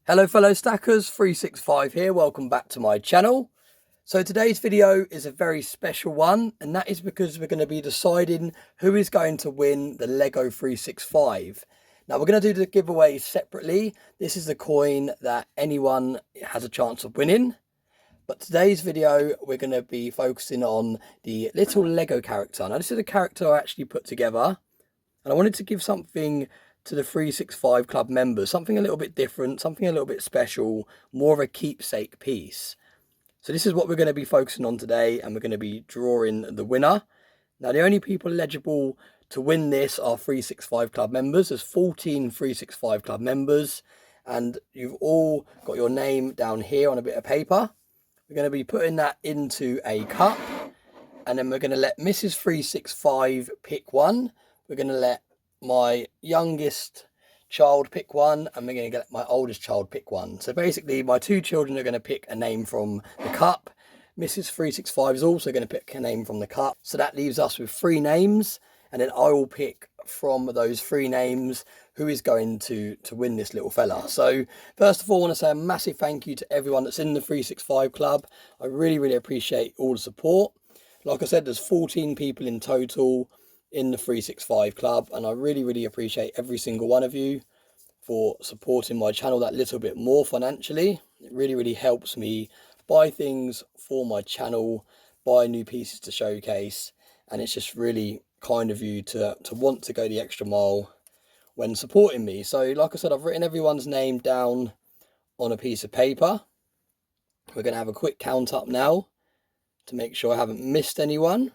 Hello fellow stackers, 365 here, welcome back to my channel. So today's video is a very special one, and that is because we're going to be deciding who is going to win the LEGO 365. Now we're going to do the giveaway separately. This is the coin that anyone has a chance of winning. But today's video, we're going to be focusing on the little LEGO character. Now this is a character I actually put together, and I wanted to give something to the 365 Club members, something a little bit different, something a little bit special, more of a keepsake piece. So this is what we're going to be focusing on today, and we're going to be drawing the winner. Now the only people eligible to win this are 365 Club members. There's 14 365 Club members, and you've all got your name down here on a bit of paper. We're going to be putting that into a cup, and then we're going to let Mrs. 365 pick one. We're going to let my youngest child pick one, and we're going to get my oldest child pick one. So basically my two children are going to pick a name from the cup. Mrs. 365 is also going to pick a name from the cup. So that leaves us with 3 names, and then I will pick from those 3 names who is going to win this little fella. So first of all, I want to say a massive thank you to everyone that's in the 365 Club. I really appreciate all the support. Like I said, there's 14 people in total in the 365 Club, and I really appreciate every single one of you for supporting my channel that little bit more financially. It really helps me buy things for my channel, buy new pieces to showcase, and it's just really kind of you to want to go the extra mile when supporting me. So like I said, I've written everyone's name down on a piece of paper. We're going to have a quick count up now to make sure I haven't missed anyone.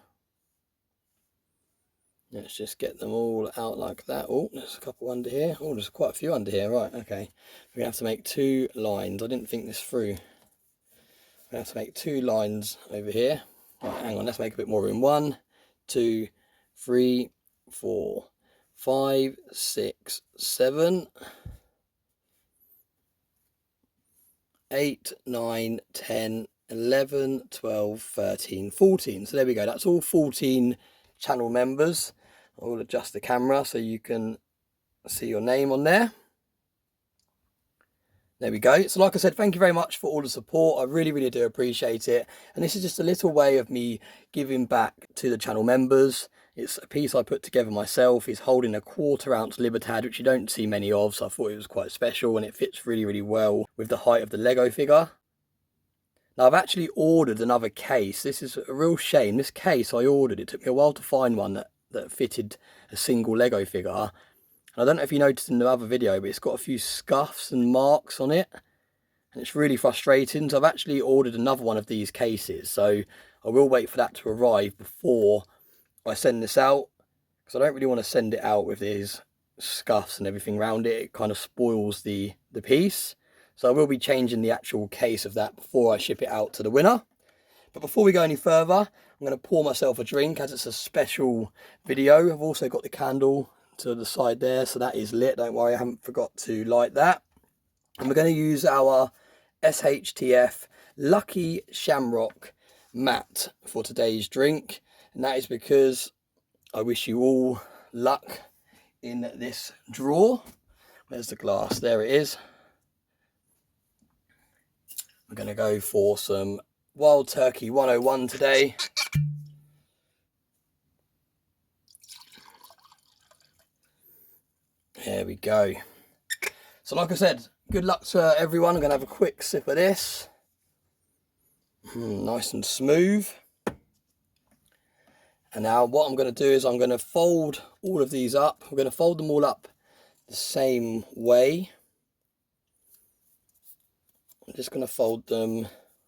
Let's just get them all out like that. Oh, there's a couple under here. Oh, there's quite a few under here. Right, okay. We're going to have to make 2 lines. I didn't think this through. We're going to have to make 2 lines over here. Right, hang on, let's make a bit more room. 1, 2, 3, 4, 5, 6, 7, 8, 9, 10, 11, 12, 13, 14. So there we go. That's all 14 channel members. I'll adjust the camera so you can see your name on there. There we go. So like I said, thank you very much for all the support. I really do appreciate it. And this is just a little way of me giving back to the channel members. It's a piece I put together myself. He's holding a 1/4 ounce Libertad, which you don't see many of, so I thought it was quite special, and it fits really well with the height of the Lego figure. Now I've actually ordered another case. This is a real shame. This case I ordered, it took me a while to find one that fitted a single Lego figure. And I don't know if you noticed in the other video, but it's got a few scuffs and marks on it, and it's really frustrating. So I've actually ordered another one of these cases, so I will wait for that to arrive before I send this out, because I don't really want to send it out with these scuffs and everything around it. It kind of spoils the piece. So I will be changing the actual case of that before I ship it out to the winner. But before we go any further, I'm going to pour myself a drink, as it's a special video. I've also got the candle to the side there, so that is lit. Don't worry, I haven't forgot to light that. And we're going to use our SHTF Lucky Shamrock Matte for today's drink. And that is because I wish you all luck in this draw. Where's the glass? There it is. We're going to go for some Wild Turkey 101 today. There we go. So like I said, good luck to everyone. I'm going to have a quick sip of this. Nice and smooth. And now what I'm going to do is I'm going to fold all of these up. We're going to fold them all up the same way. I'm just going to fold them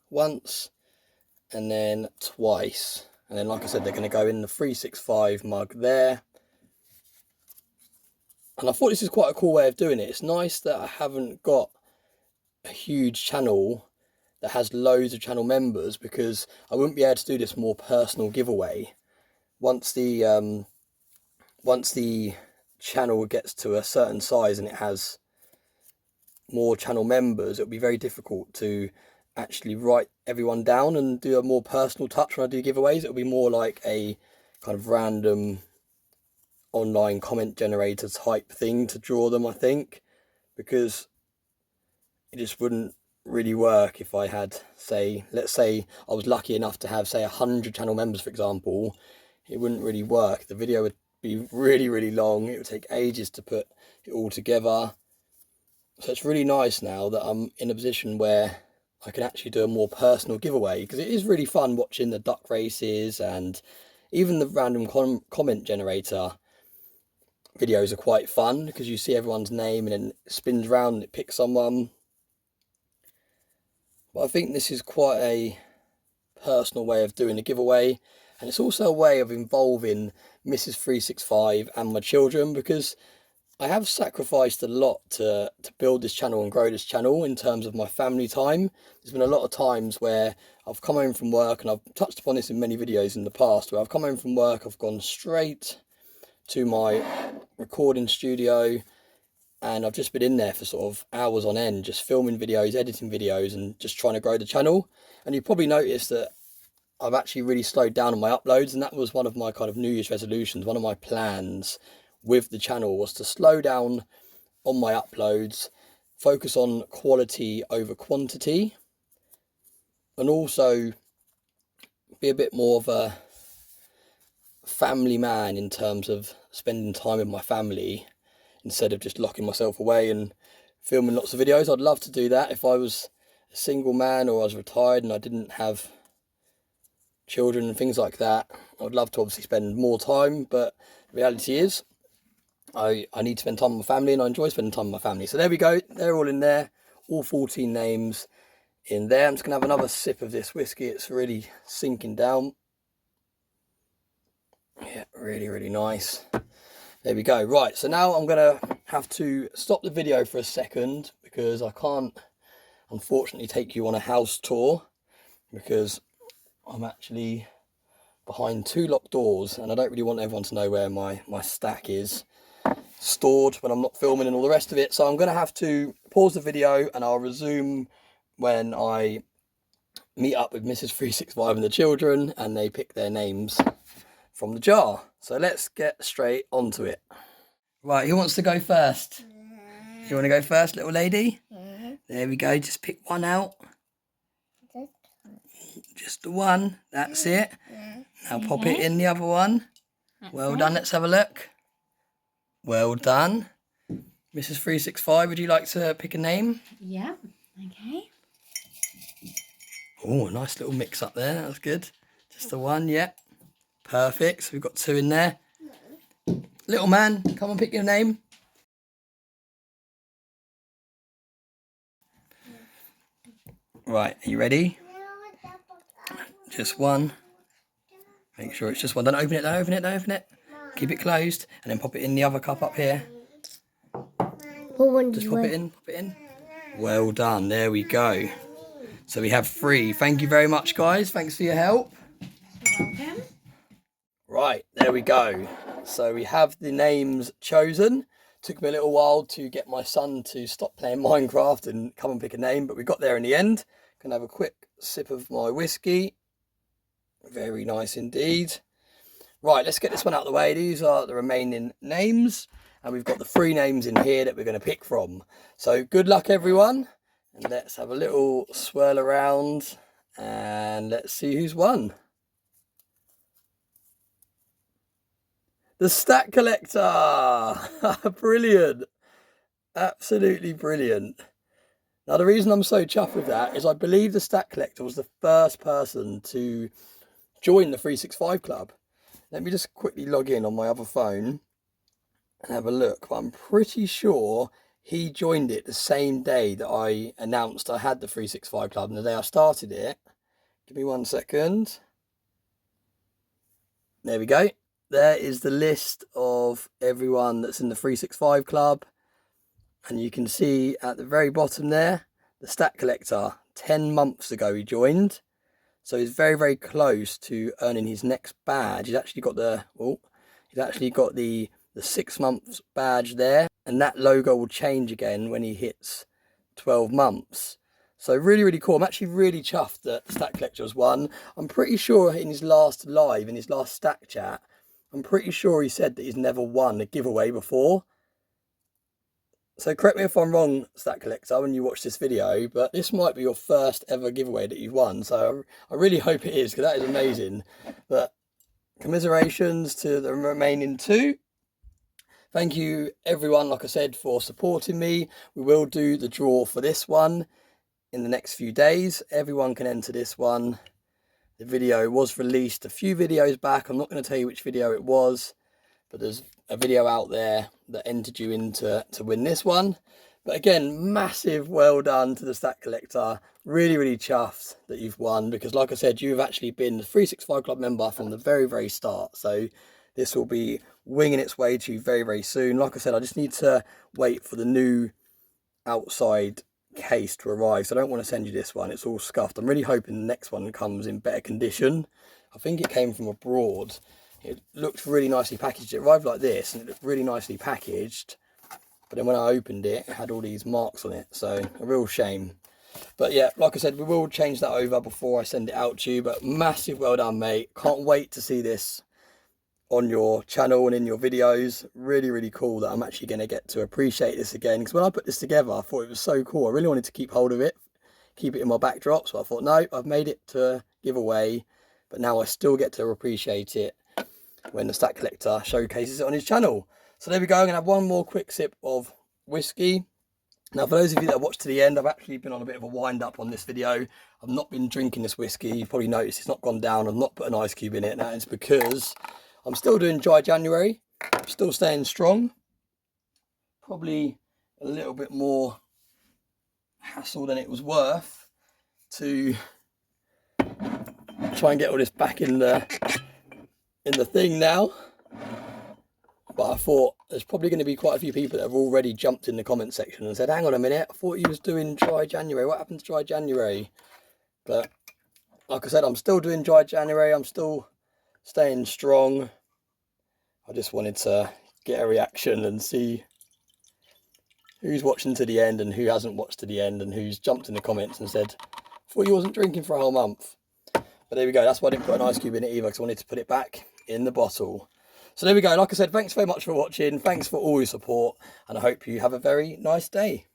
once and then twice. And then, like I said, they're going to go in the 365 mug there. And I thought this is quite a cool way of doing it. It's nice that I haven't got a huge channel that has loads of channel members, because I wouldn't be able to do this more personal giveaway. Once the channel gets to a certain size and it has more channel members, it'll be very difficult to actually write everyone down and do a more personal touch when I do giveaways. It'll be more like a kind of random online comment generator type thing to draw them, I think, because it just wouldn't really work if I had, say, let's say I was lucky enough to have, say, 100 channel members, for example. It wouldn't really work. The video would be really, really long. It would take ages to put it all together. So it's really nice now that I'm in a position where I can actually do a more personal giveaway, because it is really fun watching the duck races, and even the random comment generator videos are quite fun because you see everyone's name and then it spins around and it picks someone. But I think this is quite a personal way of doing a giveaway, and it's also a way of involving Mrs. 365 and my children, because I have sacrificed a lot to build this channel and grow this channel in terms of my family time. There's been a lot of times where I've come home from work, and I've touched upon this in many videos in the past, where I've come home from work, I've gone straight to my recording studio, and I've just been in there for sort of hours on end, just filming videos, editing videos, and just trying to grow the channel. And you probably noticed that I've actually really slowed down on my uploads, and that was one of my kind of New Year's resolutions. One of my plans with the channel was to slow down on my uploads, focus on quality over quantity, and also be a bit more of a family man in terms of spending time with my family instead of just locking myself away and filming lots of videos. I'd love to do that if I was a single man, or I was retired and I didn't have children and things like that. I'd love to obviously spend more time, but the reality is I need to spend time with my family, and I enjoy spending time with my family. So there we go, they're all in there, all 14 names in there. I'm just gonna have another sip of this whiskey. It's really sinking down. Yeah, really, really nice. There we go. Right, so now I'm gonna have to stop the video for a second, because I can't unfortunately take you on a house tour, because I'm actually behind 2 locked doors, and I don't really want everyone to know where my stack is stored when I'm not filming and all the rest of it. So I'm going to have to pause the video, and I'll resume when I meet up with Mrs. 365 and the children and they pick their names from the jar. So let's get straight onto it. Right, who wants to go first? You want to go first, little lady? There we go, just pick one out. Just the one, that's it. Now pop it in the other one. Well done, let's have a look. Well done. Mrs. 365, would you like to pick a name? Yeah, okay. Oh, nice little mix up there, that's good. Just the one, yeah. Perfect, so we've got 2 in there. Little man, come and pick your name. Right, are you ready? Just one. Make sure it's just one. Don't open it, don't open it, don't open it. Keep it closed, and then pop it in the other cup up here. Just pop it in, pop it in. Well done, there we go. So we have 3. Thank you very much, guys. Thanks for your help. You're welcome. Right, there we go. So we have the names chosen. Took me a little while to get my son to stop playing Minecraft and come and pick a name, but we got there in the end. Gonna have a quick sip of my whiskey. Very nice indeed. Right, let's get this one out of the way. These are the remaining names, and we've got the 3 names in here that we're going to pick from. So good luck, everyone, and let's have a little swirl around, and let's see who's won. The Stack Collector! Brilliant! Absolutely brilliant. Now, the reason I'm so chuffed with that is I believe the Stack Collector was the first person to join the 365 Club. Let me just quickly log in on my other phone and have a look. But I'm pretty sure he joined it the same day that I announced I had the 365 Club, and the day I started it. Give me 1 second. There we go. There is the list of everyone that's in the 365 Club. And you can see at the very bottom there, the Stack Collector. 10 months ago he joined. So he's very, very close to earning his next badge. He's actually got the, the 6 months badge there. And that logo will change again when he hits 12 months. So really, really cool. I'm actually really chuffed that Stack Collector has won. I'm pretty sure in his last live, in his last Stack chat, I'm pretty sure he said that he's never won a giveaway before. So correct me if I'm wrong, Stack Collector, when you watch this video, but this might be your first ever giveaway that you've won. So I really hope it is, because that is amazing. But commiserations to the remaining 2. Thank you everyone, like I said, for supporting me. We will do the draw for this one in the next few days. Everyone can enter this one. The video was released a few videos back. I'm not going to tell you which video it was, but there's a video out there that entered you into to win this one. But again, massive well done to the Stack Collector. Really, really chuffed that you've won, because like I said, you've actually been the 365 Club member from the very, very start. So this will be winging its way to you very, very soon. Like I said, I just need to wait for the new outside case to arrive. So I don't want to send you this one. It's all scuffed. I'm really hoping the next one comes in better condition. I think it came from abroad. It looked really nicely packaged. It arrived like this and it looked really nicely packaged. But then when I opened it, it had all these marks on it. So a real shame. But yeah, like I said, we will change that over before I send it out to you. But massive well done, mate. Can't wait to see this on your channel and in your videos. Really, really cool that I'm actually going to get to appreciate this again. Because when I put this together, I thought it was so cool. I really wanted to keep hold of it, keep it in my backdrop. So I thought, no, I've made it to give away. But now I still get to appreciate it when the Stack Collector showcases it on his channel. So there we go. I'm going to have one more quick sip of whiskey. Now, for those of you that have watched to the end, I've actually been on a bit of a wind up on this video. I've not been drinking this whiskey. You've probably noticed it's not gone down. I've not put an ice cube in it. That is because I'm still doing dry January. I'm still staying strong. Probably a little bit more hassle than it was worth to try and get all this back in the thing now. But I thought there's probably going to be quite a few people that have already jumped in the comment section and said, hang on a minute, I thought you was doing dry January. What happened to dry January? But like I said, I'm still doing dry January. I'm still staying strong. I just wanted to get a reaction and see who's watching to the end and who hasn't watched to the end and who's jumped in the comments and said, I thought you wasn't drinking for a whole month. But there we go. That's why I didn't put an ice cube in it either, because I wanted to put it back in the bottle. So there we go. Like I said, thanks very much for watching. Thanks for all your support, and I hope you have a very nice day.